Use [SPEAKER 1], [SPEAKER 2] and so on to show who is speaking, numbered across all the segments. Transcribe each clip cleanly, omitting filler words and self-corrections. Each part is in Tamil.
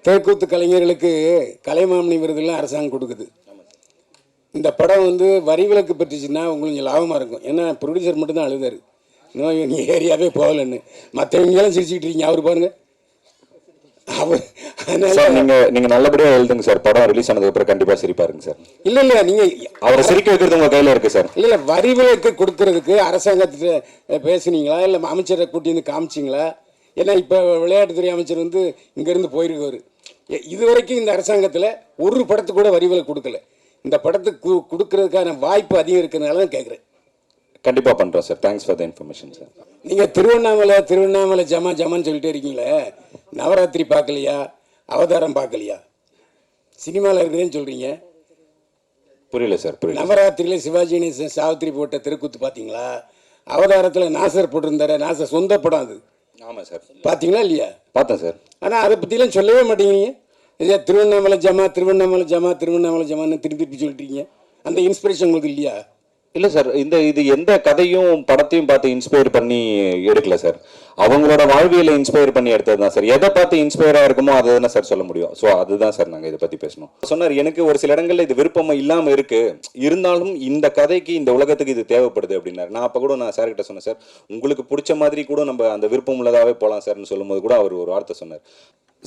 [SPEAKER 1] தெருக்கூத்து கலைஞர்களுக்கு கலைமாமணி விருதுலாம் அரசாங்கம் கொடுக்குது. இந்த படம் வந்து வரி விலக்கு பெற்றுச்சுன்னா உங்களுக்கு கொஞ்சம் லாபமாக இருக்கும். ஏன்னா ப்ரொடியூசர் மட்டும்தான் அழுதாரு, இன்னும் நீ ஏரியாவே போகலன்னு. மற்றவங்களாம் சிரிச்சுக்கிட்டு இருக்கீங்க, அவர் பாருங்க. அவர்
[SPEAKER 2] நீங்க நல்லபடியா எழுதுங்க சார். படம் ரிலீஸ் ஆனதுக்கு அப்புறம் கண்டிப்பா சிரிப்பாருங்க சார்.
[SPEAKER 1] இல்ல நீங்க
[SPEAKER 2] அவரை சிரிக்க வைக்கிறது உங்க கையில இருக்கு சார்.
[SPEAKER 1] இல்ல வரி விலக்கு கொடுக்கறதுக்கு அரசாங்கத்திட்ட பேசுனீங்களா, இல்லை அமைச்சரை கூட்டி வந்து காமிச்சிங்களா? ஏன்னா இப்போ விளையாட்டுத்துறை அமைச்சர் வந்து இங்கேருந்து போயிருக்காரு. இது வரைக்கும் இந்த அரசாங்கத்தில் ஒரு படத்துக்கு கூட வரி விலக்கு கொடுக்கல. இந்த படத்துக்கு கொடுக்கறதுக்கான வாய்ப்பு அதிகம் இருக்கிறதுனால தான் கேட்குறேன்.
[SPEAKER 2] கண்டிப்பா பண்றோம் sir. Thanks for the information sir.
[SPEAKER 1] நீங்கள் திருவண்ணாமலை ஜமான்னு சொல்லிட்டே இருக்கீங்களே, நவராத்திரி பார்க்கலையா, அவதாரம் பார்க்கலையா? சினிமாவில் இருக்குதுன்னு சொல்கிறீங்க.
[SPEAKER 2] புரியல சார், புரியல.
[SPEAKER 1] நவராத்திரியில் சிவாஜி கணேசன் சாவித்திரி போட்ட தெருக்கூத்து பார்த்தீங்களா? அவதாரத்தில் நாசர் போட்டிருந்தாரு, நாசர் சொந்த படம் அது.
[SPEAKER 2] ஆமாம் சார்.
[SPEAKER 1] பார்த்தீங்களா இல்லையா?
[SPEAKER 2] பார்த்தேன் சார்.
[SPEAKER 1] ஆனால் அதை பற்றிலாம் சொல்லவே மாட்டேங்கிறீங்க. இதே திருவண்ணாமலை ஜமான்னு திருப்பி சொல்லிட்டீங்க. அந்த இன்ஸ்பிரேஷன் உங்களுக்கு இல்லையா?
[SPEAKER 2] இல்லை சார், இது எந்த கதையும் படத்தையும் பார்த்து இன்ஸ்பயர் பண்ணி எடுக்கல சார். அவங்களோட வாழ்வியலை இன்ஸ்பயர் பண்ணி எடுத்தது தான் சார். எதை பார்த்து இன்ஸ்பயராக இருக்குமோ அதை தானே சார் சொல்ல முடியும். ஸோ அதுதான் சார் நாங்கள் இதை பற்றி பேசணும். சொன்னார், எனக்கு ஒரு சில இடங்களில் இது விருப்பம் இல்லாமல் இருக்குது, இருந்தாலும் இந்த கதைக்கு இந்த உலகத்துக்கு இது தேவைப்படுது அப்படின்னாரு. நான் அப்போ கூட நான் சார்கிட்ட சொன்னேன், சார் உங்களுக்கு பிடிச்ச மாதிரி கூட நம்ம அந்த விருப்பம் உள்ளதாகவே போகலாம் சார்னு சொல்லும்போது கூட அவர் ஒரு வார்த்தை சொன்னார்.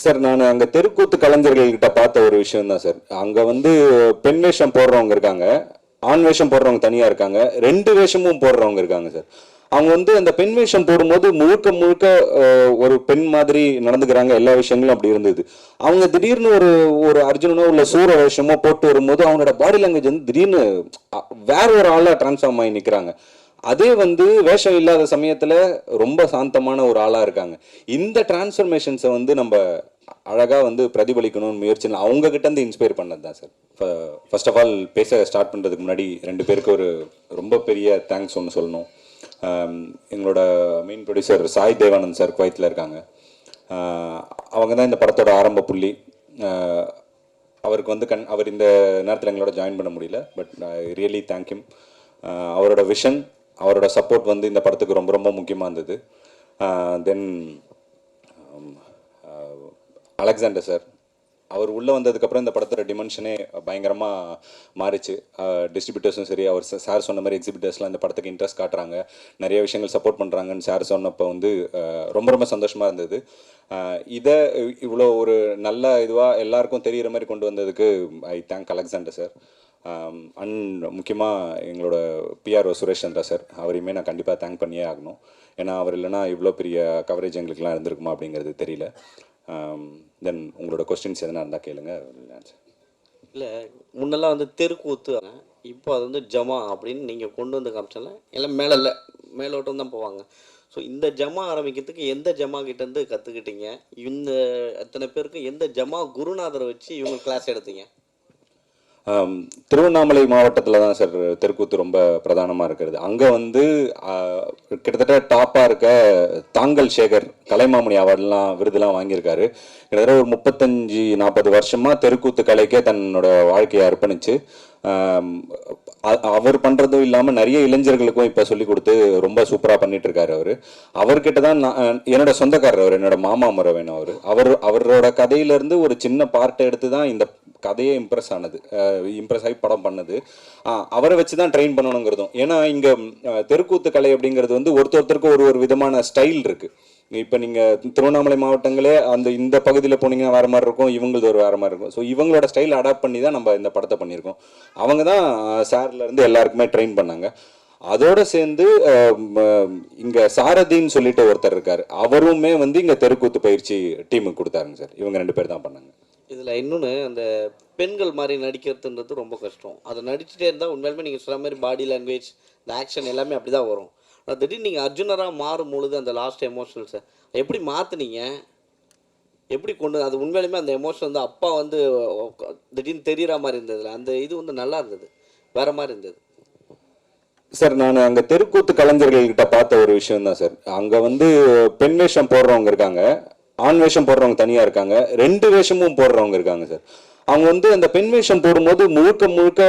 [SPEAKER 2] சார், நான் அங்கே தெருக்கூத்து கலைஞர்கள்கிட்ட பார்த்த ஒரு விஷயம் தான் சார். அங்கே வந்து பெண் வேஷம் போடுறவங்க இருக்காங்க, ஆண் வேஷம் போடுறவங்க தனியாக இருக்காங்க, 2 வேஷமும் போடுறவங்க இருக்காங்க சார். அவங்க வந்து அந்த பெண் வேஷம் போடும்போது முழுக்க ஒரு பெண் மாதிரி நடந்துக்கிறாங்க. எல்லா விஷயங்களும் அப்படி இருந்தது. அவங்க திடீர்னு ஒரு அர்ஜுனனோ இல்லை சூர வேஷமோ போட்டு வரும்போது அவங்களோட பாடி லாங்குவேஜ் வந்து திடீர்னு வேற ஒரு ஆளாக டிரான்ஸ்ஃபார்ம் ஆகி நிற்கிறாங்க. அதே வந்து வேஷம் இல்லாத சமயத்தில் ரொம்ப சாந்தமான ஒரு ஆளாக இருக்காங்க. இந்த டிரான்ஸ்ஃபர்மேஷன்ஸை வந்து நம்ம அழகாக வந்து பிரதிபலிக்கணும்னு முயற்சி அவங்க கிட்டேருந்து இன்ஸ்பயர் பண்ணது தான் சார். ஃபர்ஸ்ட் ஆஃப் ஆல் பேச ஸ்டார்ட் பண்ணுறதுக்கு முன்னாடி 2 பேருக்கு ஒரு ரொம்ப பெரிய தேங்க்ஸ் ஒன்று சொல்லணும். எங்களோட main producer Sai Devanand sir குவைத்தில் இருக்காங்க. அவங்க தான் இந்த படத்தோட ஆரம்ப புள்ளி. அவருக்கு வந்து அவர் இந்த நேரத்தில் எங்களோட ஜாயின் பண்ண முடியல, but I really thank him. அவரோட விஷன், அவரோட சப்போர்ட் வந்து இந்த படத்துக்கு ரொம்ப ரொம்ப முக்கியமாக இருந்தது. தென் அலெக்சாண்டர் சார், அவர் உள்ளே வந்ததுக்கப்புறம் இந்த படத்தோட டிமென்ஷனே பயங்கரமாக மாறிச்சு. டிஸ்ட்ரிபியூட்டர்ஸும் சரி, அவர் சார் சொன்ன மாதிரி எக்ஸிபிட்டர்ஸ்லாம் இந்த படத்துக்கு இன்ட்ரெஸ்ட் காட்டுறாங்க, நிறைய விஷயங்கள் சப்போர்ட் பண்ணுறாங்கன்னு சார் சொன்னப்போ வந்து ரொம்ப ரொம்ப சந்தோஷமாக இருந்தது. இதை இவ்வளோ ஒரு நல்ல இதுவாக எல்லாருக்கும் தெரிகிற மாதிரி கொண்டு வந்ததுக்கு I thank Alexander sir. And முக்கியமாக எங்களோட பிஆர்ஓ சுரேஷ் சந்திரா சார், அவரையுமே நான் கண்டிப்பாக தேங்க் பண்ணியே ஆகணும். ஏன்னா அவர் இல்லைனா இவ்வளோ பெரிய கவரேஜ் எங்களுக்குலாம் இருந்திருக்குமா அப்படிங்கிறது தெரியல. தென் உங்களோட கொஸ்டின்ஸ் எதனா இருந்தால் கேளுங்க.
[SPEAKER 3] இல்லை, முன்னெல்லாம் வந்து தெருக்கூத்து, இப்போ அது வந்து ஜமா அப்படின்னு நீங்கள் கொண்டு வந்து காமிச்சால எல்லாம் மேலோட்டம் தான் போவாங்க. ஸோ இந்த ஜமா ஆரம்பிக்கிறதுக்கு எந்த ஜமா கிட்டேருந்து கற்றுக்கிட்டீங்க? இந்த அத்தனை பேருக்கு எந்த ஜமா குருநாதரை வச்சு இவங்க கிளாஸ் எடுத்தீங்க?
[SPEAKER 2] திருவண்ணாமலை மாவட்டத்தில் தான் சார் தெருக்கூத்து ரொம்ப பிரதானமாக இருக்கிறது. அங்கே வந்து கிட்டத்தட்ட டாப்பாக இருக்க தாங்கல் சேகர் கலைமாமணி அவார்டெலாம் விருதுலாம் வாங்கியிருக்காரு. கிட்டத்தட்ட ஒரு 35-40 வருஷமாக தெருக்கூத்து கலைக்கே தன்னோட வாழ்க்கையை அர்ப்பணித்து அவர் பண்ணுறதும் இல்லாமல் நிறைய இளைஞர்களுக்கும் இப்போ சொல்லிக் கொடுத்து ரொம்ப சூப்பராக பண்ணிட்டு இருக்காரு. அவர்கிட்ட தான் என்னோட சொந்தக்காரர், என்னோட மாமா முறை வேணும். அவரோட கதையிலேருந்து ஒரு சின்ன பார்ட்டை எடுத்து தான் இந்த கதையே இம்ப்ரெஸ் ஆகி படம் பண்ணது. அவரை வச்சு தான் ட்ரெயின் பண்ணணுங்கிறதும். ஏன்னா இங்கே தெருக்கூத்து கலை அப்படிங்கிறது வந்து ஒருத்தருக்கு ஒரு விதமான ஸ்டைல் இருக்குது. இப்போ நீங்கள் திருவண்ணாமலை மாவட்டங்களே இந்த பகுதியில் போனீங்கன்னா வேறு மாதிரி இருக்கும், இவங்களது ஒரு வேறு மாதிரி இருக்கும். ஸோ இவங்களோட ஸ்டைல் அடாப்ட் பண்ணி தான் நம்ம இந்த படத்தை பண்ணியிருக்கோம். அவங்க தான் சார்லேருந்து எல்லாருக்குமே ட்ரெயின் பண்ணாங்க. அதோடு சேர்ந்து இங்கே சாரதின்னு சொல்லிட்டு ஒருத்தர் இருக்கார், அவருமே வந்து இங்கே தெருக்கூத்து பயிற்சி டீமுக்கு கொடுத்தாருங்க சார். இவங்க 2 பேர் தான் பண்ணாங்க.
[SPEAKER 3] இதில் இன்னொன்று, அந்த பெண்கள் மாதிரி நடிக்கிறதுன்றது ரொம்ப கஷ்டம். அதை நடிச்சுட்டே இருந்தால் உண்மையிலுமே நீங்கள் சொன்ன மாதிரி பாடி லாங்குவேஜ், இந்த ஆக்ஷன் எல்லாமே அப்படி தான் வரும். திடீர்னு நீங்கள் அர்ஜுனராக மாறும் பொழுது அந்த லாஸ்ட் எமோஷனல்ஸை எப்படி மாற்றினீங்க? எப்படி கொண்டு அது உண்மையிலுமே அந்த எமோஷன் வந்து அப்பா வந்து திடீர்னு தெரிகிற மாதிரி இருந்ததில்ல, அந்த இது வந்து நல்லா இருந்தது, வேறு மாதிரி இருந்தது
[SPEAKER 2] சார். நான் அங்கே தெருக்கூத்து கலைஞர்கள்கிட்ட பார்த்த ஒரு விஷயம் தான் சார். அங்கே வந்து பெண் வேஷம் போடுறவங்க இருக்காங்க, ஆண் வேஷம் போடுறவங்க தனியா இருக்காங்க, 2 வேஷமும் போடுறவங்க இருக்காங்க சார். அவங்க வந்து அந்த பெண் வேஷம் போடும்போது முழுக்க முழுக்க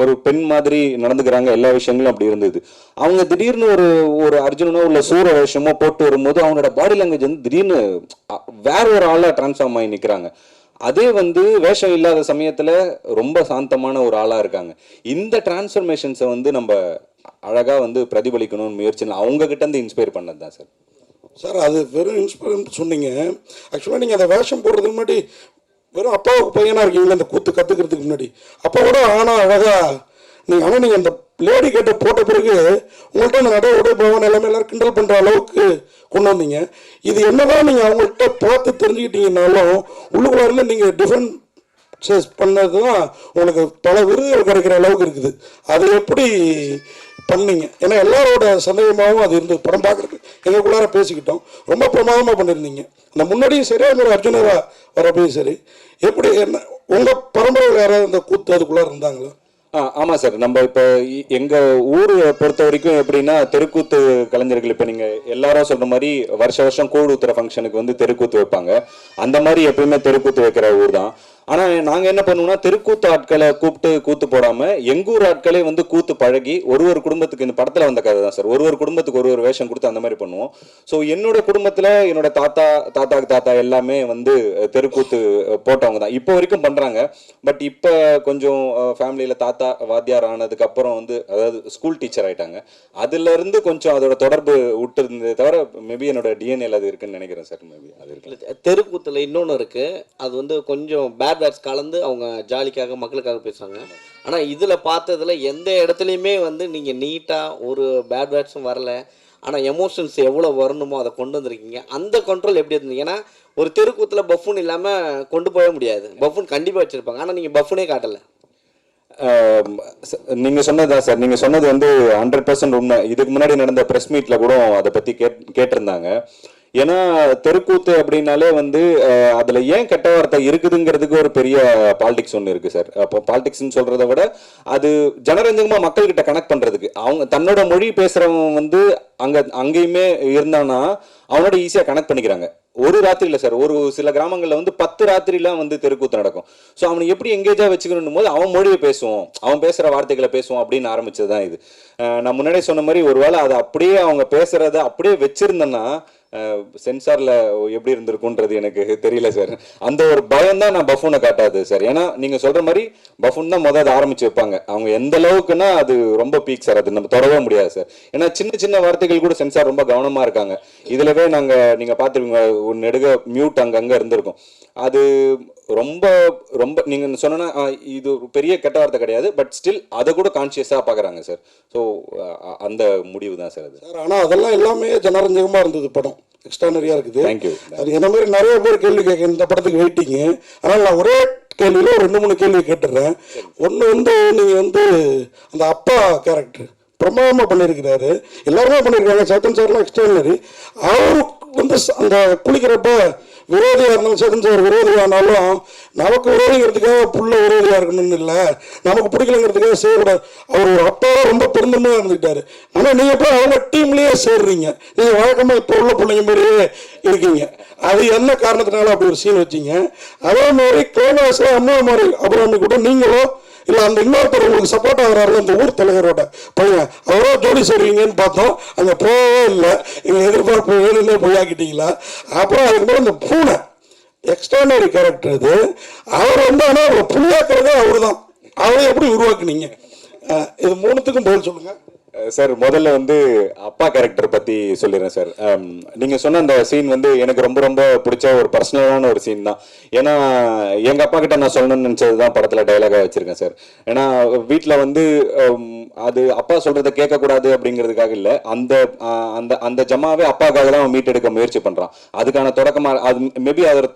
[SPEAKER 2] ஒரு பெண் மாதிரி நடந்துக்கிறாங்க, எல்லா விஷயங்களும் அப்படி இருந்தது. அவங்க திடீர்னு ஒரு ஒரு அர்ஜுனனோ இல்லை சூர வேஷமோ போட்டு வரும்போது அவங்களோட பாடி லாங்குவேஜ் வந்து திடீர்னு வேற ஒரு ஆளாக டிரான்ஸ்ஃபார்ம் ஆகி நிற்கிறாங்க. அதே வந்து வேஷம் இல்லாத சமயத்தில் ரொம்ப சாந்தமான ஒரு ஆளாக இருக்காங்க. இந்த டிரான்ஸ்ஃபர்மேஷன்ஸை வந்து நம்ம அழகாக வந்து பிரதிபலிக்கணும்னு முயற்சி அவங்க கிட்ட இருந்து இன்ஸ்பயர் பண்ணது தான் சார்.
[SPEAKER 4] சார் அது வெறும் இன்ஸ்பயர் சொன்னீங்க. ஆக்சுவலாக நீங்கள் அந்த வேஷம் போடுறதுக்கு முன்னாடி வெறும் அப்பாவுக்கு பையனாக இருக்கீங்களா அந்த கூத்து கற்றுக்கிறதுக்கு முன்னாடி? அப்போ கூட ஆனால் அழகாக நீங்கள் அந்த லேடி கேட்ட போட்ட பிறகு உங்கள்கிட்ட அந்த நடை உடை பவன் எல்லாமே எல்லாரும் கிண்டல் பண்ணுற அளவுக்கு கொண்டு வந்தீங்க. இது என்னதான் நீங்கள் அவங்கள்ட்ட பார்த்து தெரிஞ்சுக்கிட்டீங்கன்னாலும் உள்ளுக்குள்ளாரில் நீங்கள் டிஃபரன்சஸ் பண்ணது தான் உங்களுக்கு பல விருதுகள் கிடைக்கிற அளவுக்கு இருக்குது. அது எப்படி பண்ணீங்க? ஏன்னா எல்லாரோட சந்தேகமாகவும் அது இருந்தது. படம் பார்க்குறதுக்கு எங்களுக்குள்ளார பேசிக்கிட்டோம். ரொம்ப பிரமாதமாக பண்ணியிருந்தீங்க. அந்த முன்னாடியும் சரி அது ஒரு அர்ஜுனராக வரப்பையும் சரி. எப்படி என்ன உங்கள் பரம்பரையில் யாராவது அந்த கூத்து அதுக்குள்ளார இருந்தாங்களா?
[SPEAKER 2] ஆமாம் சார். நம்ம இப்போ எங்கள் ஊர் பொறுத்த வரைக்கும் எப்படின்னா தெருக்கூத்து கலைஞர்கள் இப்போ நீங்கள் எல்லாரும் சொல்கிற மாதிரி வருஷம் கூழ் ஊத்துற ஃபங்க்ஷனுக்கு வந்து தெருக்கூத்து வைப்பாங்க. அந்த மாதிரி எப்பயுமே தெருக்கூத்து வைக்கிற ஊர் தான். ஆனால் நாங்கள் என்ன பண்ணுவோம்னா தெருக்கூத்து ஆட்களை கூப்பிட்டு கூத்து போடாமல் எங்கூர் ஆட்களே வந்து கூத்து பழகி ஒரு குடும்பத்துக்கு, இந்த படத்தில் வந்த கதை தான் சார், ஒரு குடும்பத்துக்கு ஒரு வேஷம் கொடுத்து அந்த மாதிரி பண்ணுவோம். ஸோ என்னோட குடும்பத்தில் என்னோட தாத்தாக்கு தாத்தா எல்லாமே வந்து தெருக்கூத்து போட்டவங்க தான் இப்போ வரைக்கும் பண்ணுறாங்க. பட் இப்போ கொஞ்சம் ஃபேமிலியில் தாத்தா வாத்தியார் ஆனதுக்கு அப்புறம் வந்து அதாவது ஸ்கூல் டீச்சர் ஆயிட்டாங்க. அதுலேருந்து கொஞ்சம் அதோட தொடர்பு விட்டு இருந்ததே தவிர மேபி என்னோட டிஎன்ஏல அது இருக்குன்னு நினைக்கிறேன் சார். மேபி அது இருக்கு.
[SPEAKER 3] தெருக்கூத்தில் இன்னொன்று இருக்குது, அது வந்து கொஞ்சம் பேட் வேர்ட்ஸ் கலந்து அவங்க ஜாலிக்காக மக்களுக்காக பேசுகிறாங்க. ஆனால் இதில் பார்த்ததில் எந்த இடத்துலையுமே வந்து நீங்கள் நீட்டாக ஒரு பேட் வேர்ட்ஸும் வரல. ஆனால் எமோஷன்ஸ் எவ்வளோ வரணுமோ அதை கொண்டு வந்திருக்கீங்க. அந்த கண்ட்ரோல் எப்படி இருந்தது? ஏன்னா ஒரு தெருக்கூத்தில் பஃபூன் இல்லாமல் கொண்டு போக முடியாது. பஃபூன் கண்டிப்பாக வச்சுருப்பாங்க, ஆனால் நீங்கள் பஃபூனே காட்டலை.
[SPEAKER 2] நீங்க சொன்னதா சார், நீங்க சொன்னது வந்து 100% உண்மை. இதுக்கு முன்னாடி நடந்த பிரஸ் மீட்ல கூட அதை பத்தி கேட்டிருந்தாங்க. ஏன்னா தெருக்கூத்து அப்படின்னாலே வந்து அதுல ஏன் கெட்ட வார்த்தை இருக்குதுங்கிறதுக்கு ஒரு பெரிய பாலிடிக்ஸ் ஒன்று இருக்கு சார். அப்போ பாலிடிக்ஸ்ன்னு சொல்றதை விட அது ஜனரஞ்சகமா மக்கள்கிட்ட கனெக்ட் பண்றதுக்கு, அவங்க தன்னோட மொழி பேசுறவங்க வந்து அங்கேயுமே இருந்தானா அவனோட ஈஸியா கனெக்ட் பண்ணிக்கிறாங்க. ஒரு ராத்திரி இல்லை சார், ஒரு சில கிராமங்களில் வந்து 10 ராத்திரிலாம் வந்து தெருக்கூத்து நடக்கும். ஸோ அவனை எப்படி எங்கேஜாக வச்சுக்கணும் போது அவன் மொழியை பேசுவோம், அவன் பேசுகிற வார்த்தைகளை பேசுவோம் அப்படின்னு ஆரம்பிச்சது தான் இது. நான் முன்னாடியே சொன்ன மாதிரி ஒருவேளை அதை அப்படியே அவங்க பேசுகிறத அப்படியே வச்சிருந்தேன்னா சென்சாரில் எப்படி இருந்திருக்குன்றது எனக்கு தெரியல சார். அந்த ஒரு பயம் தான் நான் பஃபூனை காட்டாது சார். ஏன்னா நீங்கள் சொல்கிற மாதிரி பஃபூன் தான் முதல்ல ஆரம்பித்து வைப்பாங்க. அவங்க எந்த அளவுக்குன்னா அது ரொம்ப பீக் சார், அது நம்ம தொடவே முடியாது சார். ஏன்னா சின்ன சின்ன வார்த்தைகள் கூட சென்சார் ரொம்ப கவனமாக இருக்காங்க. இதிலவே நீங்கள் பார்த்துருவீங்க ஒரு நெடுக மியூட் அங்கங்கே இருந்திருக்கும். அது ரொம்ப ரொம்ப நீங்கள் சொன்னா இது ஒரு பெரிய கெட்ட வார்த்தை கிடையாது, பட் ஸ்டில் அதை கூட கான்சியஸாக பார்க்குறாங்க சார். ஸோ அந்த முடிவு தான் சார் அது
[SPEAKER 4] சார். ஆனால் அதெல்லாம் எல்லாமே ஜனரஞ்சகமாக இருந்தது. படம் எக்ஸ்ட்ரானரியாக இருக்குது.
[SPEAKER 2] தேங்க்யூ.
[SPEAKER 4] அது என்ன மாதிரி நிறைய பேர் கேள்வி கேட்க இந்த படத்துக்கு வெயிட்டிங்கு. ஆனால் நான் ஒரே கேள்வியில் ஒரு 2-3 கேள்வி கேட்டுடுறேன். ஒன்று வந்து நீங்கள் வந்து அந்த அப்பா கேரக்டர் பிரமாதமாக பண்ணியிருக்கிறாரு, எல்லாருமே பண்ணியிருக்காங்க. சேத்தன் சார்லாம் எக்ஸ்ட்ரானரி. அவருக்கு வந்து அந்த குளிக்கிறப்ப விரோதியாக இருந்தாலும் சேத்தன் சார் விரோதியானாலும் நமக்கு விரோதிங்கிறதுக்காக புள்ள விரோதியாக இருக்கணும்னு இல்லை, நமக்கு பிடிக்கலங்கிறதுக்காக செய்யக்கூடாது. அவர் ஒரு அப்பாவை ரொம்ப பெருந்தன்மையாக இருந்துக்கிட்டாரு. ஆனால் நீங்கள் போய் அவங்க டீம்லேயே சேர்றீங்க. நீங்கள் வழக்கமாக இப்போ உள்ள பிள்ளைங்க மாதிரியே இருக்கீங்க. அது என்ன காரணத்தினால அப்படி ஒரு சீன் வச்சிங்க? அதே மாதிரி கிளைமாக்ஸில் அம்மா மாதிரி அப்புறம் கூட நீங்களோ இல்லை அந்த இன்னொருத்தர் உங்களுக்கு சப்போர்ட் ஆகிறாரு அந்த ஊர் தலைவரோட பையன் அவரோ ஜோடி சேருவீங்கன்னு பார்த்தோம். அங்கே போகவே இல்லை. எங்கள் எதிர்பார்ப்பு வேணும்னே பொய்யாக்கிட்டீங்களா? அப்புறம் அதுக்கப்புறம் இந்த பூனை எக்ஸ்ட்ரானரி கேரக்டர் இது. அவர் வந்து ஆனால் புளியாக்குறதே அவர் தான். அவரை எப்படி உருவாக்குனீங்க? இது 3த்துக்கும் பதில் சொல்லுங்கள்
[SPEAKER 2] சார். முதல்ல வந்து அப்பா கேரக்டர் பற்றி சொல்லிடுறேன் சார். நீங்கள் சொன்ன அந்த சீன் வந்து எனக்கு ரொம்ப ரொம்ப பிடிச்ச ஒரு பர்சனலான ஒரு சீன் தான். ஏன்னா எங்கள் அப்பா கிட்ட நான் சொல்லணும்னு நினச்சது தான் படத்தில் டைலாகாக வச்சுருக்கேன் சார். ஏன்னா வீட்டில் வந்து அது அப்பா சொல்கிறத கேட்கக்கூடாது அப்படிங்கிறதுக்காக இல்லை, அந்த அந்த அந்த ஜமாவே அப்பாக்காக தான் மீட்டெடுக்க முயற்சி பண்ணுறான். அதுக்கான தொடக்கமாக அது மேபி அதோட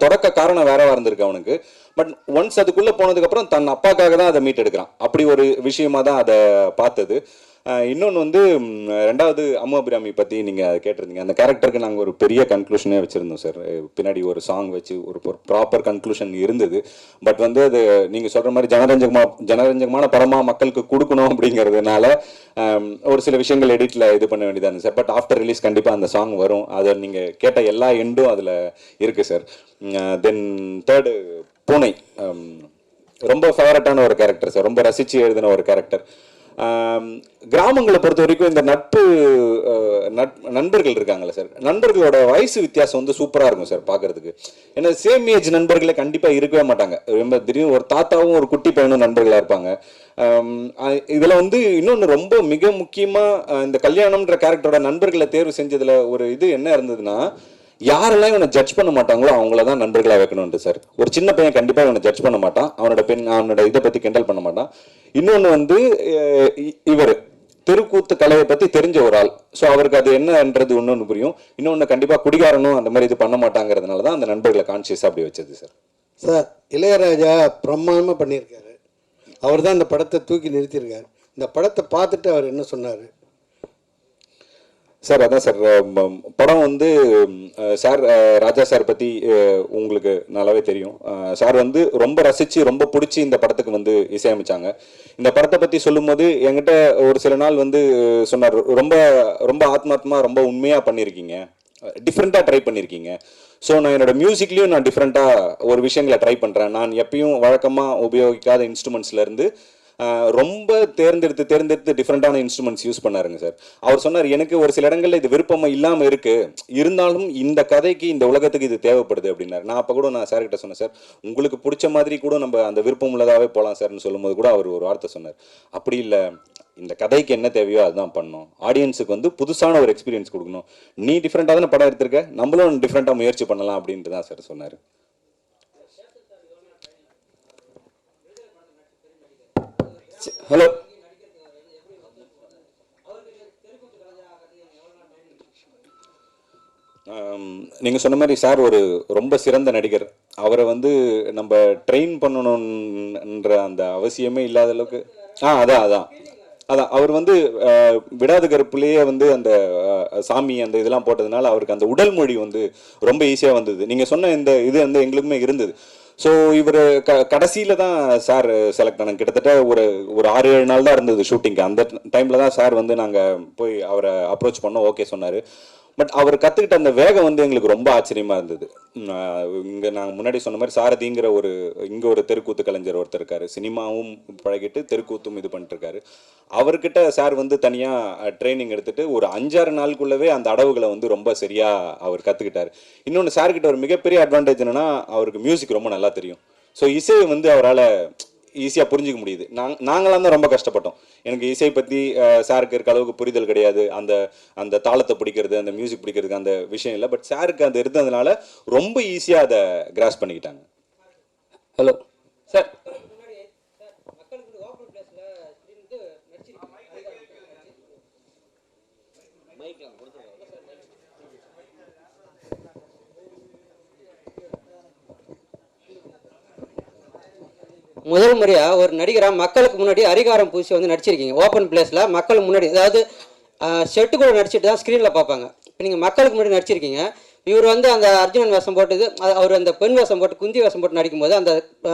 [SPEAKER 2] தொடக்க காரணம் வேறவா இருந்திருக்கு அவனுக்கு. பட் ஒன்ஸ் அதுக்குள்ளே போனதுக்கப்புறம் தன் அப்பாக்காக தான் அதை மீட் எடுக்கிறான். அப்படி ஒரு விஷயமா தான் அதை பார்த்தது. இன்னொன்று வந்து ரெண்டாவது அம்மு அபிராமி பற்றி நீங்கள் கேட்டிருந்தீங்க. அந்த கேரக்டருக்கு நாங்கள் ஒரு பெரிய கன்க்ளூஷனே வச்சுருந்தோம் சார். பின்னாடி ஒரு சாங் வச்சு ஒரு ப்ராப்பர் கன்க்ளூஷன் இருந்தது. பட் வந்து அது நீங்கள் சொல்கிற மாதிரி ஜனரஞ்சகமான படமாக மக்களுக்கு கொடுக்கணும் அப்படிங்கிறதுனால ஒரு சில விஷயங்கள் எடிட்டில் இது பண்ண வேண்டியதாக இருந்துச்சு சார். பட் ஆஃப்டர் ரிலீஸ் கண்டிப்பாக அந்த சாங் வரும். அதை நீங்கள் கேட்ட எல்லா எண்டும் அதில் இருக்குது சார். தென் தேர்டு பூனை, ரொம்ப ஃபேவரட்டான ஒரு கேரக்டர் சார். ரொம்ப ரசித்து எழுதின ஒரு கேரக்டர். கிராமங்களை பொறுத்த வரைக்கும் இந்த நண்பர்கள் இருக்காங்கல்ல சார், நண்பர்களோட வயசு வித்தியாசம் வந்து சூப்பராக இருக்கும் சார் பார்க்கறதுக்கு. ஏன்னா சேம் ஏஜ் நண்பர்களே கண்டிப்பாக இருக்கவே மாட்டாங்க. ரொம்ப திடீர்னு ஒரு தாத்தாவும் ஒரு குட்டி பையனும் நண்பர்களாக இருப்பாங்க. இதில் வந்து இன்னொன்று ரொம்ப மிக முக்கியமாக இந்த கல்யாணம்ன்ற கேரக்டரோட நண்பர்களை தேர்வு செஞ்சதில் ஒரு இது என்ன இருந்ததுன்னா, யாரெல்லாம் இவனை ஜட்ஜ் பண்ண மாட்டாங்களோ அவங்கள தான் நண்பர்களாக வைக்கணும்ட்டு சார். ஒரு சின்ன பையன் கண்டிப்பாக இவனை ஜட்ஜ் பண்ண மாட்டான், அவனோட இதை பற்றி கிண்டல் பண்ண மாட்டான். இன்னொன்று வந்து இவர் தெருக்கூத்து கலையை பற்றி தெரிஞ்ச ஒரு ஆள். ஸோ அவருக்கு அது என்னன்றது இன்னொன்று புரியும். இன்னொன்று கண்டிப்பாக குடிகாரனும் அந்த மாதிரி இது பண்ண மாட்டாங்கிறதுனால தான் அந்த நண்பர்களை கான்சியஸாக அப்படி வச்சது சார்.
[SPEAKER 5] சார், இளையராஜா பிரமாதமாக பண்ணியிருக்காரு. அவர் தான் இந்த படத்தை தூக்கி நிறுத்தியிருக்காரு. இந்த படத்தை பார்த்துட்டு அவர் என்ன சொன்னார்
[SPEAKER 2] சார்? அதான் சார், படம் வந்து சார் ராஜா சார் பற்றி உங்களுக்கு நல்லாவே தெரியும். சார் வந்து ரொம்ப ரசித்து ரொம்ப பிடிச்சி இந்த படத்துக்கு வந்து இசையமைச்சாங்க. இந்த படத்தை பற்றி சொல்லும்போது என்கிட்ட ஒரு சில நாள் வந்து சொன்னார், ரொம்ப ரொம்ப ஆத்மாத்மா ரொம்ப உண்மையாக பண்ணியிருக்கீங்க, டிஃப்ரெண்ட்டாக ட்ரை பண்ணியிருக்கீங்க. ஸோ நான் என்னோடய மியூசிக்லேயும் நான் டிஃப்ரெண்ட்டாக ஒரு விஷயங்களை ட்ரை பண்ணுறேன். நான் எப்பயும் வழக்கமாக உபயோகிக்காத இன்ஸ்ட்ருமெண்ட்ஸ்லேருந்து ரொம்ப தேர்ந்தெடுத்து டிஃப்ரெண்ட்டான இன்ஸ்ட்ருமெண்ட்ஸ் யூஸ் பண்ணாருங்க சார். அவர் சொன்னார், எனக்கு ஒரு சில இடங்களில் இது விருப்பமாக இல்லாமல் இருக்குது, இருந்தாலும் இந்த கதைக்கு இந்த உலகத்துக்கு இது தேவைப்படுது அப்படின்னாரு. நான் அப்போ கூட நான் சார்கிட்ட சொன்னேன், சார் உங்களுக்கு பிடிச்ச மாதிரி கூட நம்ம அந்த விருப்பம் உள்ளதாகவே போகலாம் சார்னு சொல்லும்போது கூட அவர் ஒரு வார்த்தை சொன்னார், அப்படி இல்லை, இந்த கதைக்கு என்ன தேவையோ அதுதான் பண்ணணும், ஆடியன்ஸுக்கு வந்து புதுசான ஒரு எக்ஸ்பீரியன்ஸ் கொடுக்கணும், நீ டிஃப்ரெண்ட்டாக தானே படம் எடுத்திருக்க, நம்மளும் டிஃப்ரெண்ட்டாக முயற்சி பண்ணலாம் அப்படின்ட்டு தான் சார் சொன்னார்.
[SPEAKER 1] ஹலோ,
[SPEAKER 2] நீங்கள் சொன்ன மாதிரி சார் ஒரு ரொம்ப சிறந்த நடிகர். அவரை வந்து நம்ம ட்ரெயின் பண்ணணுன்ற அந்த அவசியமே இல்லாத அளவுக்கு அதான் அவர் வந்து விடாது கருப்புலேயே வந்து அந்த சாமி அந்த இதெல்லாம் போட்டதுனால அவருக்கு அந்த உடல் மொழி வந்து ரொம்ப ஈஸியாக வந்தது. நீங்கள் சொன்ன இந்த இது வந்து எங்களுக்குமே இருந்தது. ஸோ இவர் கடைசியில் தான் சார் செலக்ட் ஆனாங்க. கிட்டத்தட்ட ஒரு 6-7 நாள் தான் இருந்தது ஷூட்டிங்க்கு. அந்த டைமில் தான் சார் வந்து நாங்கள் போய் அவரை அப்ரோச் பண்ணோம், ஓகே சொன்னார். பட் அவர் கற்றுக்கிட்ட அந்த வேகம் வந்து எங்களுக்கு ரொம்ப ஆச்சரியமாக இருந்தது. இங்கே நாங்கள் முன்னாடி சொன்ன மாதிரி சாரதிங்கிற இங்கே ஒரு தெருக்கூத்து கலைஞர் ஒருத்தர் இருக்கார், சினிமாவும் பழகிட்டு தெருக்கூத்தும் இது பண்ணிட்டுருக்காரு. அவர்கிட்ட சார் வந்து தனியாக ட்ரைனிங் எடுத்துகிட்டு ஒரு 5-6 நாளுக்குள்ளவே அந்த அடவுகளை வந்து ரொம்ப சரியாக அவர் கற்றுக்கிட்டார். இன்னொன்று சார்கிட்ட ஒரு மிகப்பெரிய அட்வான்டேஜ் என்னென்னா, அவருக்கு மியூசிக் ரொம்ப நல்லா தெரியும். ஸோ இசையை வந்து அவரால் ஈஸியாக புரிஞ்சிக்க முடியுது. நாங்களாம் தான் ரொம்ப கஷ்டப்பட்டோம். எனக்கு இசை பற்றி சாருக்கு இருக்க அளவுக்கு புரிதல் கிடையாது. அந்த தாளத்தை பிடிக்கிறது, அந்த மியூசிக் பிடிக்கிறதுக்கு அந்த விஷயம் இல்லை. பட் சாருக்கு அது இருந்ததுனால ரொம்ப ஈஸியாக அதை கிராஸ் பண்ணிக்கிட்டாங்க.
[SPEAKER 1] ஹலோ சார்,
[SPEAKER 6] முதல் முறையாக ஒரு நடிகராக மக்களுக்கு முன்னாடி அரிகாரம் பூசி வந்து நடிச்சிருக்கீங்க. ஓப்பன் பிளேஸில் மக்கள் முன்னாடி, அதாவது செட்டு கூட நடிச்சுட்டு தான் ஸ்க்ரீனில் பார்ப்பாங்க. இப்போ நீங்கள் மக்களுக்கு முன்னாடி நடிச்சிருக்கீங்க. இவர் வந்து அந்த அர்ஜுனன் வேஷம் போட்டது, அவர் அந்த பெண் வேஷம் போட்டு குந்தி வேஷம் போட்டு நடிக்கும்போது அந்த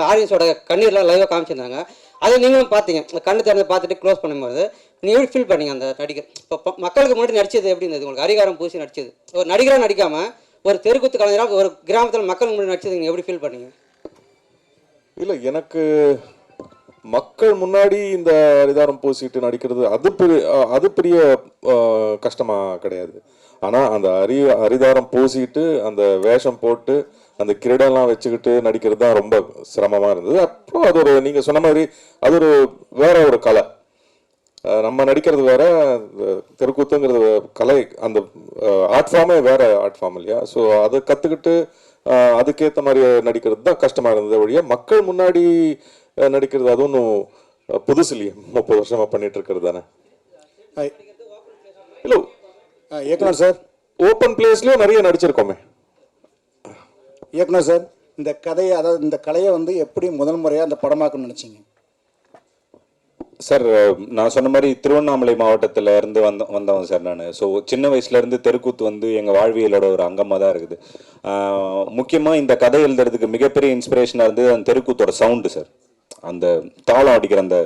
[SPEAKER 6] ஆடியன்ஸோட கண்ணீர்லாம் லைவாக காமிச்சிருந்தாங்க. அதை நீங்களும் பார்த்தீங்க. கண்ணு திறந்து பார்த்துட்டு க்ளோஸ் பண்ணும்போது நீங்கள் எப்படி ஃபீல் பண்ணீங்க அந்த நடிகர்? இப்போ மக்களுக்கு முன்னாடி நடிச்சது எப்படி இருந்தது உங்களுக்கு? அரிகாரம் பூசி நடிச்சது, ஒரு நடிகராக நடிக்காமல் ஒரு தெருக்கூத்து கலைஞராக ஒரு கிராமத்தில் மக்களுக்கு முன்னாடி நடிச்சது நீங்கள் எப்படி ஃபீல் பண்ணீங்க?
[SPEAKER 7] இல்லை, எனக்கு மக்கள் முன்னாடி இந்த அரிதாரம் பூசிட்டு நடிக்கிறது அது பெரிய கஷ்டமாக கிடையாது. ஆனால் அந்த அரிதாரம் பூசிட்டு அந்த வேஷம் போட்டு அந்த கிரீடெல்லாம் வச்சுக்கிட்டு நடிக்கிறது தான் ரொம்ப சிரமமாக இருந்தது. அப்புறம் அது நீங்கள் சொன்ன மாதிரி அது வேற ஒரு கலை. நம்ம நடிக்கிறது வேற, தெருக்கூத்துங்கிறது கலை, அந்த ஆர்ட் ஃபார்மே வேற ஆர்ட் ஃபார்ம் இல்லையா? ஸோ அதை கற்றுக்கிட்டு அதுக்கேற்ற மாதிரி நடிக்கிறது தான் கஷ்டமாக இருந்தது ஒழிய மக்கள் முன்னாடி நடிக்கிறது அது ஒன்றும் புதுசு இல்லையே, 30 வருஷமாக பண்ணிட்டு இருக்கிறது தானே. இல்லை,
[SPEAKER 5] இயக்குனர் சார்,
[SPEAKER 7] ஓப்பன் பிளேஸ்லேயும் நிறைய நடிச்சிருக்கோமே.
[SPEAKER 5] இயக்குனர் சார், இந்த கதையை, அதாவது இந்த கலையை வந்து எப்படி முதல் முறையாக அந்த படமாக்கணும்னு நினச்சிங்க?
[SPEAKER 2] சார் நான் சொன்ன மாதிரி திருவண்ணாமலை மாவட்டத்தில் இருந்து வந்தவன் சார் நான். ஸோ சின்ன வயசுலேருந்து தெருக்கூத்து வந்து எங்கள் வாழ்வியலோட ஒரு அங்கமாக தான் இருக்குது. முக்கியமாக இந்த கதை எழுதுறதுக்கு மிகப்பெரிய இன்ஸ்பிரேஷனாக இருந்து அந்த தெருக்கூத்தோட சவுண்டு சார். அந்த தாளம் அடிக்கிற அந்த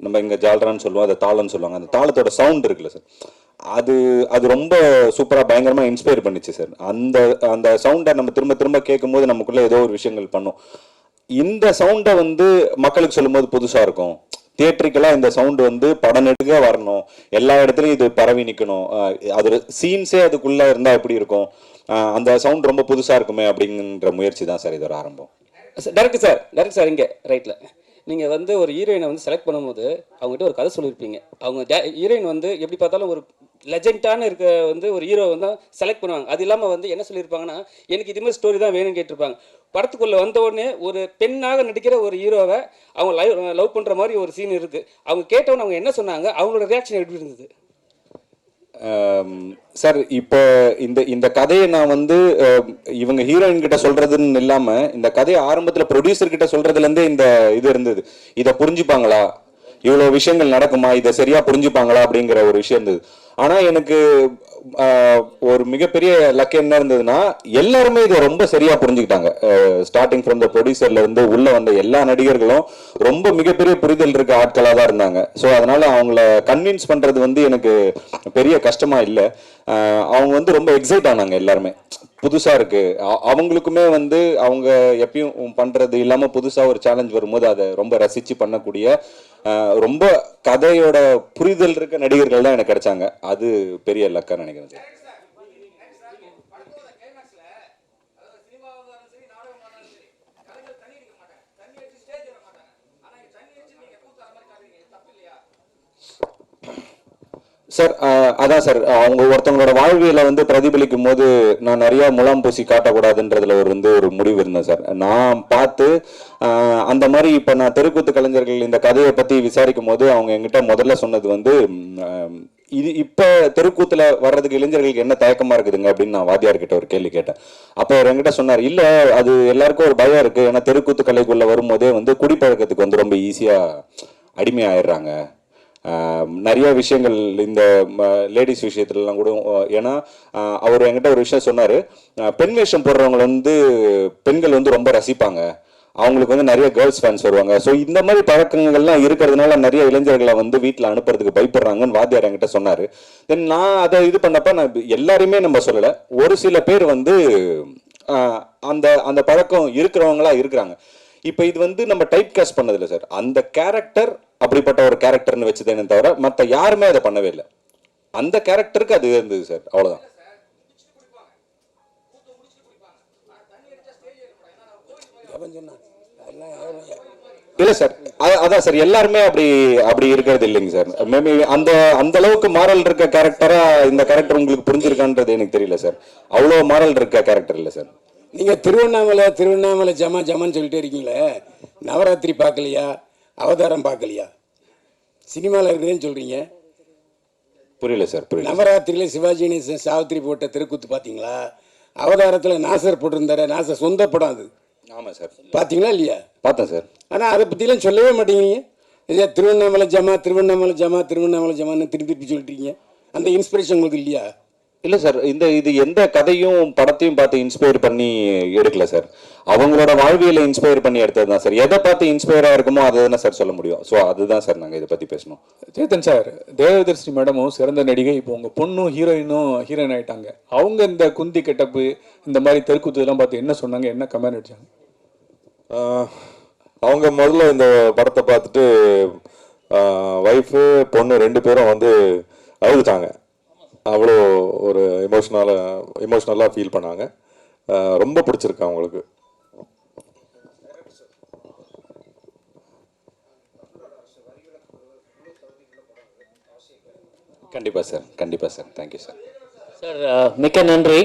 [SPEAKER 2] நம்ம இங்கே ஜால்ரான்னு சொல்லுவோம், அந்த தாளம்னு சொல்லுவாங்க, அந்த தாளத்தோட சவுண்ட் இருக்குல்ல சார், அது ரொம்ப சூப்பராக பயங்கரமாக இன்ஸ்பயர் பண்ணிச்சு சார். அந்த சவுண்டை நம்ம திரும்ப திரும்ப கேட்கும்போது நமக்குள்ளே ஏதோ ஒரு விஷயங்கள் பண்ணும். இந்த சவுண்டை வந்து மக்களுக்கு சொல்லும்போது புதுசாக இருக்கும். தியேட்டரிக்கலாக இந்த சவுண்டு வந்து படம் நெடுக வரணும், எல்லா இடத்துலையும் இது பரவி நிற்கணும், அது சீன்ஸே அதுக்குள்ளே இருந்தால் எப்படி இருக்கும், அந்த சவுண்ட் ரொம்ப புதுசாக இருக்குமே அப்படிங்கிற முயற்சி தான் சார் இதோட ஆரம்பம்.
[SPEAKER 8] டேரக்டர் சார் இங்கே ரைட்டில் நீங்கள் வந்து ஒரு ஹீரோயினை வந்து செலக்ட் பண்ணும்போது அவங்ககிட்ட ஒரு கதை சொல்லியிருப்பீங்க. அவங்க ஹீரோயின் வந்து எப்படி பார்த்தாலும் ஒரு லெஜெண்டான இருக்க வந்து ஒரு ஹீரோ வந்து செலக்ட் பண்ணுவாங்க. அது இல்லாமல் வந்து என்ன சொல்லியிருப்பாங்கன்னா, எனக்கு இதுமாதிரி ஸ்டோரி தான் வேணும்னு கேட்டிருப்பாங்க. படத்துக்குள்ளே வந்த உடனே ஒரு பெண்ணாக நடிக்கிற ஒரு ஹீரோவை அவங்க லவ் பண்ணுற மாதிரி ஒரு சீன் இருக்குது. அவங்க கேட்டவொன்னு அவங்க என்ன சொன்னாங்க, அவங்களோட ரியாக்ஷன் எப்படி இருந்தது?
[SPEAKER 2] சார் இப்போ இந்த கதையை நான் வந்து இவங்க ஹீரோயின் கிட்ட சொல்றதுன்னு இல்லாம இந்த கதையை ஆரம்பத்துல ப்ரொடியூசர் கிட்ட சொல்றதுல இருந்தே இந்த இது இருந்தது. இதை புரிஞ்சுப்பாங்களா, இவ்வளவு விஷயங்கள் நடக்குமா, இதை சரியா புரிஞ்சுப்பாங்களா அப்படிங்கிற ஒரு விஷயம் இருந்தது. ஆனா எனக்கு ஒரு மிகப்பெரிய லக் என்ன இருந்ததுன்னா, எல்லாருமே இதை ரொம்ப சரியா புரிஞ்சுக்கிட்டாங்க. ஸ்டார்டிங் ஃப்ரம் த ப்ரொடியூசர்ல இருந்து உள்ள வந்த எல்லா நடிகர்களும் ரொம்ப மிகப்பெரிய புரிதல் இருக்க ஆட்களாக தான் இருந்தாங்க. ஸோ அதனால அவங்கள கன்வின்ஸ் பண்றது வந்து எனக்கு பெரிய கஷ்டமா இல்லை. அவங்க வந்து ரொம்ப எக்ஸைட் ஆனாங்க எல்லாருமே. புதுசா இருக்கு, அவங்களுக்குமே வந்து அவங்க எப்பயும் பண்றது இல்லாம புதுசா ஒரு சேலஞ்ச் வரும்போது அதை ரொம்ப ரசிச்சு பண்ணக்கூடிய ரொம்ப கதையோட புரிதல் இருக்க நடிகர்கள் தான் எனக்கு கிடைச்சாங்க. அது பெரிய லக்கா நினைக்கிறேன் சார். சார் அதான் சார், அவங்க ஒருத்தவங்களோட வாழ்வியலை வந்து பிரதிபலிக்கும் போது நான் நிறைய முலாம் பூசி காட்டக்கூடாதுன்றதுல ஒரு முடிவு இருந்தேன் சார். நான் பார்த்து அந்த மாதிரி இப்போ நான் தெருக்கூத்து கலைஞர்கள் இந்த கதையை பற்றி விசாரிக்கும் போது அவங்க என்கிட்ட முதல்ல சொன்னது வந்து, இது இப்போ தெருக்கூத்துல வர்றதுக்கு இளைஞர்களுக்கு என்ன தயக்கமா இருக்குதுங்க அப்படின்னு நான் வாத்தியார்கிட்ட ஒரு கேள்வி கேட்டேன். அப்போ அவர் என்கிட்ட சொன்னார், இல்லை அது எல்லாருக்கும் ஒரு பயம் இருக்கு, ஏன்னா தெருக்கூத்து கலைக்குள்ள வரும்போதே வந்து குடிப்பழக்கத்துக்கு வந்து ரொம்ப ஈஸியாக அடிமையாயிடுறாங்க. நிறைய விஷயங்கள் இந்த லேடிஸ் விஷயத்துலலாம் கூட, ஏன்னா அவர் என்கிட்ட ஒரு விஷயம் சொன்னார், பெண் வேஷம் போடுறவங்க வந்து பெண்கள் வந்து ரொம்ப ரசிப்பாங்க, அவங்களுக்கு வந்து நிறைய கேர்ள்ஸ் ஃபேன்ஸ் வருவாங்க. ஸோ இந்த மாதிரி பழக்கங்கள்லாம் இருக்கிறதுனால நிறைய இளைஞர்களை வந்து வீட்டில் அனுப்புறதுக்கு பயப்படுறாங்கன்னு வாத்தியார் என்கிட்ட சொன்னார். தென் நான் அதை இது பண்ணப்ப நான் எல்லாருமே நம்ம சொல்லலை, ஒரு சில பேர் வந்து அந்த அந்த பழக்கம் இருக்கிறவங்களா இருக்கிறாங்க. இப்போ இது வந்து நம்ம டைப் காஸ்ட் பண்ணதில்லை சார், அந்த கேரக்டர் அப்படிப்பட்ட ஒரு கேரக்டர்னு வச்சுதேனே தவிர மற்ற யாருமே அதை பண்ணவே இல்லை. அந்த கேரக்டருக்கு அது இருந்தது சார், அவ்வளோதான். இல்லை சார், அதான் சார், எல்லாருமே அப்படி இருக்கிறது இல்லைங்க சார். மேபி அந்த அளவுக்கு மாரல் இருக்க கேரக்டரா இந்த கேரக்டர் உங்களுக்கு புரிஞ்சிருக்கான்றது எனக்கு தெரியல சார். அவ்வளோ மாரல் இருக்க கேரக்டர் இல்லை சார்.
[SPEAKER 1] நீங்கள் திருவண்ணாமலை ஜமான்னு சொல்லிட்டே இருக்கீங்களே, நவராத்திரி பார்க்கலையா, அவதாரம் பார்க்கலையா? சினிமாவில் இருக்குதுன்னு சொல்கிறீங்க,
[SPEAKER 2] புரியல சார், புரியல.
[SPEAKER 1] நவராத்திரியில் சிவாஜி கணேசன் சாவித்திரி போட்ட தெருக்கூத்து பார்த்தீங்களா? அவதாரத்தில் நாசர் போட்டிருந்தாரு, நாசர் சொந்த படம் அது.
[SPEAKER 2] ஆமாம் சார்.
[SPEAKER 1] பார்த்தீங்களா இல்லையா?
[SPEAKER 2] பார்த்தேன் சார்.
[SPEAKER 1] ஆனால் அதை பற்றிலாம் சொல்லவே மாட்டேங்கிறீங்க. இதே திருவண்ணாமலை ஜமான்னு திருப்பி சொல்லிட்டீங்க. அந்த இன்ஸ்பிரேஷன் உங்களுக்கு இல்லையா?
[SPEAKER 2] இல்லை சார், இது எந்த கதையும் படத்தையும் பார்த்து இன்ஸ்பயர் பண்ணி எடுக்கல சார். அவங்களோட வாழ்வியலை இன்ஸ்பயர் பண்ணி எடுத்தது தான் சார். எதை பார்த்து இன்ஸ்பயராக இருக்குமோ அதை தானே சார் சொல்ல முடியும். ஸோ அதுதான் சார் நாங்கள் இதை பற்றி பேசணும்.
[SPEAKER 9] சேத்தன் சார், தேவதர்ஷினி மேடமும் சிறந்த நடிகை, இப்போ உங்கள் பொண்ணும் ஹீரோயின் ஆகிட்டாங்க. அவங்க இந்த குந்தி கெட்டப்பு இந்த மாதிரி தெருக்கூத்து இதெல்லாம் பார்த்து என்ன சொன்னாங்க, என்ன கமெண்ட் அடிச்சாங்க?
[SPEAKER 7] அவங்க முதல்ல இந்த படத்தை பார்த்துட்டு ஒய்ஃபு பொண்ணு 2 பேரும் வந்து அழுதுட்டாங்க. அவ்வளோ ஒரு எமோஷ்னலாக ஃபீல் பண்ணாங்க. ரொம்ப பிடிச்சிருக்கு அவங்களுக்கு.
[SPEAKER 2] கண்டிப்பாக சார், கண்டிப்பாக சார். Thank you sir.
[SPEAKER 10] சார் மிக்க நன்றி.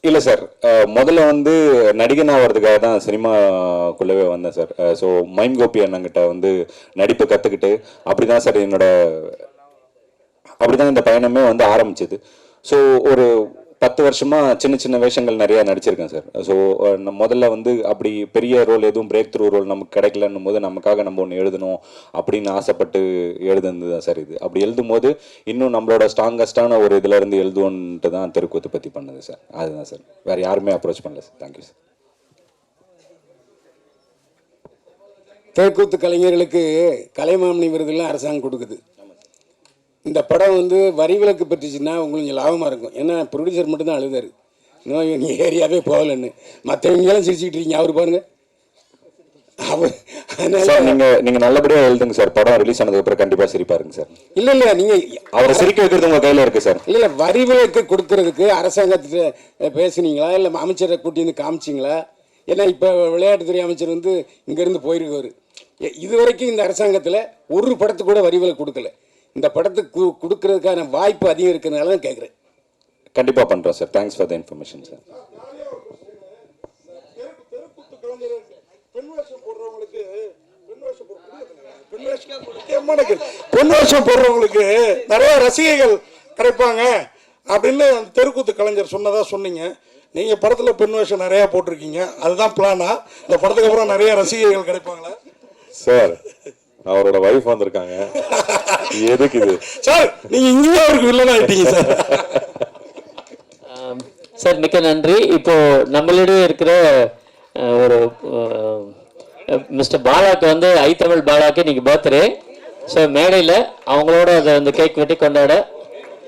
[SPEAKER 2] இல்லை சார், முதல்ல வந்து நடிகனாக வர்றதுக்காக தான் சினிமாக்குள்ளவே வந்தேன் சார். ஸோ மைம் கோபி அண்ணங்கிட்ட வந்து நடிப்பை கற்றுக்கிட்டு அப்படி தான் சார் அப்படி தான் இந்த பயணமே வந்து ஆரம்பிச்சது. ஸோ 10 வருஷமா சின்ன சின்ன வேஷங்கள் நிறைய நடிச்சிருக்கேன் சார். ஸோ முதல்ல வந்து அப்படி பெரிய ரோல் எதுவும் பிரேக் த்ரூ ரோல் நமக்கு கிடைக்கலன்னும் போது நமக்காக நம்ம ஒன்று எழுதணும் அப்படின்னு ஆசைப்பட்டு எழுதுனது தான் சார் இது. அப்படி எழுதும் போது இன்னும் நம்மளோட ஸ்ட்ராங்கஸ்டான ஒரு இதுல இருந்து எழுதுவோன்ட்டு தான் தெருக்கூத்து பற்றி பண்ணது சார். அதுதான் சார், வேற யாருமே அப்ரோச் பண்ணல சார். Thank you sir.
[SPEAKER 1] தெருக்கூத்து கலைஞர்களுக்கு கலைமாமணி விருதுலாம் அரசாங்கம் கொடுக்குது. இந்த படம் வந்து வரி விலக்கு பெற்றுச்சுன்னா உங்களுக்கு லாபமாக இருக்கும். ஏன்னா ப்ரொடியூசர் மட்டும்தான் அழுதாரு, இன்னும் நீ ஏரியாவே போகலன்னு. மற்றவங்களாம் சிரிச்சுக்கிட்டு இருக்கீங்க, அவர் பாருங்க. அவர்
[SPEAKER 2] சார் நீங்க நல்லபடியா எழுதுங்க சார். படம் ரிலீஸ் ஆனதுக்கு அப்புறம் கண்டிப்பா சிரிப்பாருங்க சார்.
[SPEAKER 1] இல்ல நீங்க
[SPEAKER 2] அவரை சிரிக்க வைக்கிறது உங்க கையில இருக்கு சார்.
[SPEAKER 1] இல்ல வரி விலக்கு கொடுக்கறதுக்கு அரசாங்கத்திட்ட பேசுனீங்களா, இல்லை அமைச்சரை கூட்டி வந்து காமிச்சிங்களா? ஏன்னா இப்போ விளையாட்டுத்துறை அமைச்சர் வந்து இங்கேருந்து போயிருக்காரு. இது வரைக்கும் இந்த அரசாங்கத்தில் ஒரு படத்துக்கு கூட வரி விலக்கு கொடுக்கல. இந்த படத்துக்கு கொடுக்கறதுக்கான வாய்ப்பு அதிகம் இருக்கிறதுனால தான் கேட்குறேன்.
[SPEAKER 2] கண்டிப்பா பண்றோம் sir. Thanks for the information sir.
[SPEAKER 4] பெண் வேஷம் போடுறவங்களுக்கு நிறைய ரசிகைகள் கிடைப்பாங்க அப்படின்னு தெருக்கூத்து கலைஞர் சொன்னதா சொன்னீங்க. நீங்க படத்துல பெண் வேஷம் நிறைய போட்டிருக்கீங்க, அதுதான் பிளானா? இந்த படத்துக்கு அப்புறம் நிறைய ரசிகைகள் கிடைப்பாங்களா
[SPEAKER 7] சார்? அவரோட வைஃப் வந்திருக்காங்க, எதுக்கு இது
[SPEAKER 4] சார்? நீங்க இங்கேயே அவருக்கு வில்லனா ஆயிட்டீங்க சார்.
[SPEAKER 10] சார் மிக்க நன்றி. இப்போ நம்மளிடையே இருக்கிற ஒரு மிஸ்டர் பாலாக்கு வந்து ஐ தமிழ் பாலாக்கு இன்னைக்கு பர்த்டே. ஸோ மேடையில் அவங்களோட அதை அந்த கேக் வெட்டி கொண்டாட